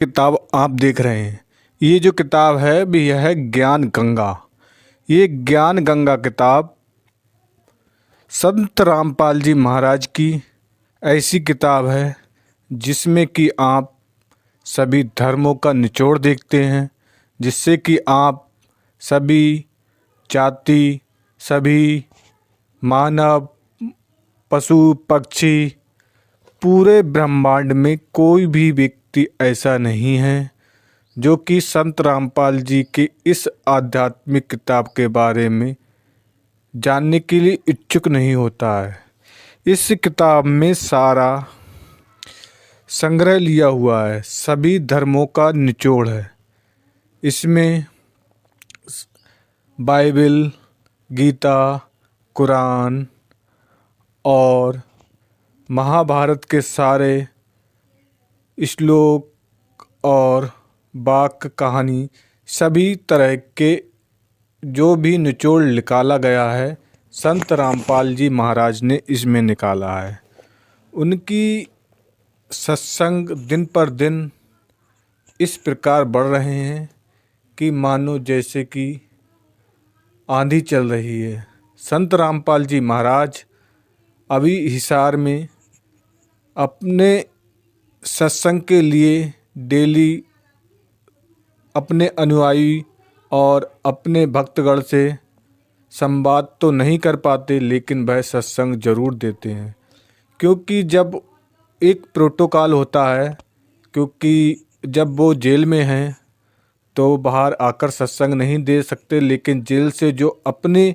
किताब आप देख रहे हैं। ये जो किताब है भी यह है ज्ञान गंगा। ये ज्ञान गंगा किताब संत रामपाल जी महाराज की ऐसी किताब है जिसमें कि आप सभी धर्मों का निचोड़ देखते हैं, जिससे कि आप सभी जाति, सभी मानव, पशु पक्षी, पूरे ब्रह्मांड में कोई भी व्यक्ति ऐसा नहीं है जो कि संत रामपाल जी की इस आध्यात्मिक किताब के बारे में जानने के लिए इच्छुक नहीं होता है। इस किताब में सारा संग्रह लिया हुआ है, सभी धर्मों का निचोड़ है। इसमें बाइबल, गीता, कुरान और महाभारत के सारे श्लोक और वाक्य कहानी, सभी तरह के जो भी निचोड़ निकाला गया है संत रामपाल जी महाराज ने इसमें निकाला है। उनकी सत्संग दिन पर दिन इस प्रकार बढ़ रहे हैं कि मानो जैसे कि आंधी चल रही है। संत रामपाल जी महाराज अभी हिसार में अपने सत्संग के लिए डेली अपने अनुयायी और अपने भक्तगण से संवाद तो नहीं कर पाते, लेकिन वह सत्संग जरूर देते हैं। क्योंकि जब एक प्रोटोकॉल होता है, क्योंकि जब वो जेल में हैं तो बाहर आकर सत्संग नहीं दे सकते, लेकिन जेल से जो अपने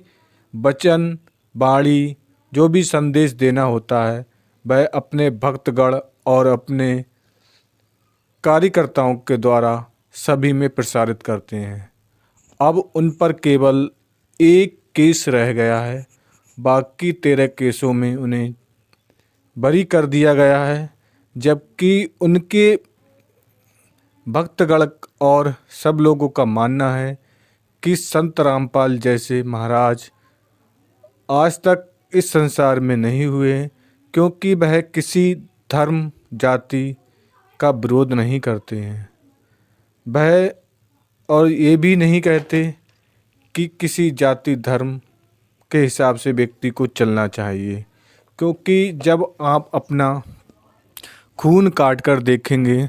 वचन वाणी जो भी संदेश देना होता है वह अपने भक्तगण और अपने कार्यकर्ताओं के द्वारा सभी में प्रसारित करते हैं। अब उन पर केवल एक केस रह गया है, बाकी 13 केसों में उन्हें बरी कर दिया गया है। जबकि उनके भक्तगण और सब लोगों का मानना है कि संत रामपाल जैसे महाराज आज तक इस संसार में नहीं हुए, क्योंकि वह किसी धर्म जाति का विरोध नहीं करते हैं। वह और ये भी नहीं कहते कि किसी जाति धर्म के हिसाब से व्यक्ति को चलना चाहिए, क्योंकि जब आप अपना खून काट कर देखेंगे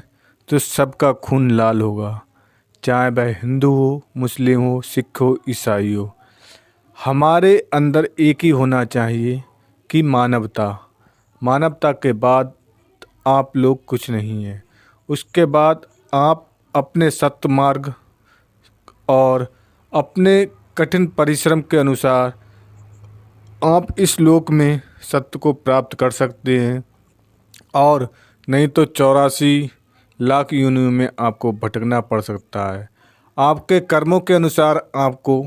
तो सबका खून लाल होगा, चाहे वह हिंदू हो, मुस्लिम हो, सिख हो, ईसाई हो। हमारे अंदर एक ही होना चाहिए कि मानवता के बाद आप लोग कुछ नहीं है। उसके बाद आप अपने सत्य मार्ग और अपने कठिन परिश्रम के अनुसार आप इस लोक में सत्य को प्राप्त कर सकते हैं, और नहीं तो 84 लाख योनियों में आपको भटकना पड़ सकता है। आपके कर्मों के अनुसार आपको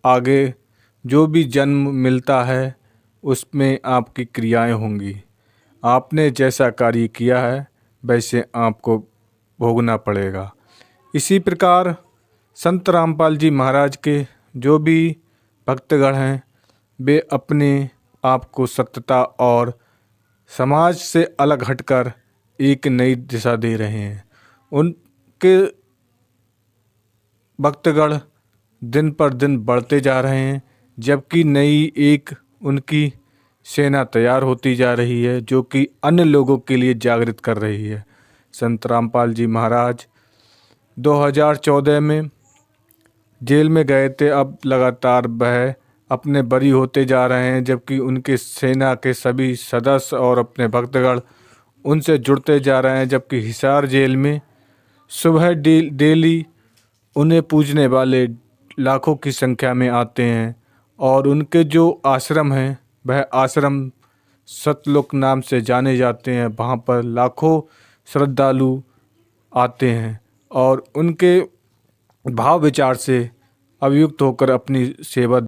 आगे जो भी जन्म मिलता है उसमें आपकी क्रियाएं होंगी। आपने जैसा कार्य किया है वैसे आपको भोगना पड़ेगा। इसी प्रकार संत रामपाल जी महाराज के जो भी भक्तगण हैं वे अपने आप को सत्यता और समाज से अलग हटकर एक नई दिशा दे रहे हैं। उनके भक्तगण दिन पर दिन बढ़ते जा रहे हैं, जबकि नई एक उनकी सेना तैयार होती जा रही है जो कि अन्य लोगों के लिए जागृत कर रही है। संत रामपाल जी महाराज 2014 में जेल में गए थे, अब लगातार वह अपने बरी होते जा रहे हैं, जबकि उनके सेना के सभी सदस्य और अपने भक्तगण उनसे जुड़ते जा रहे हैं। जबकि हिसार जेल में सुबह डेली उन्हें पूजने वाले लाखों की संख्या में आते हैं, और उनके जो आश्रम हैं वह आश्रम सतलोक नाम से जाने जाते हैं। वहाँ पर लाखों श्रद्धालु आते हैं और उनके भाव विचार से अभियुक्त होकर अपनी सेवा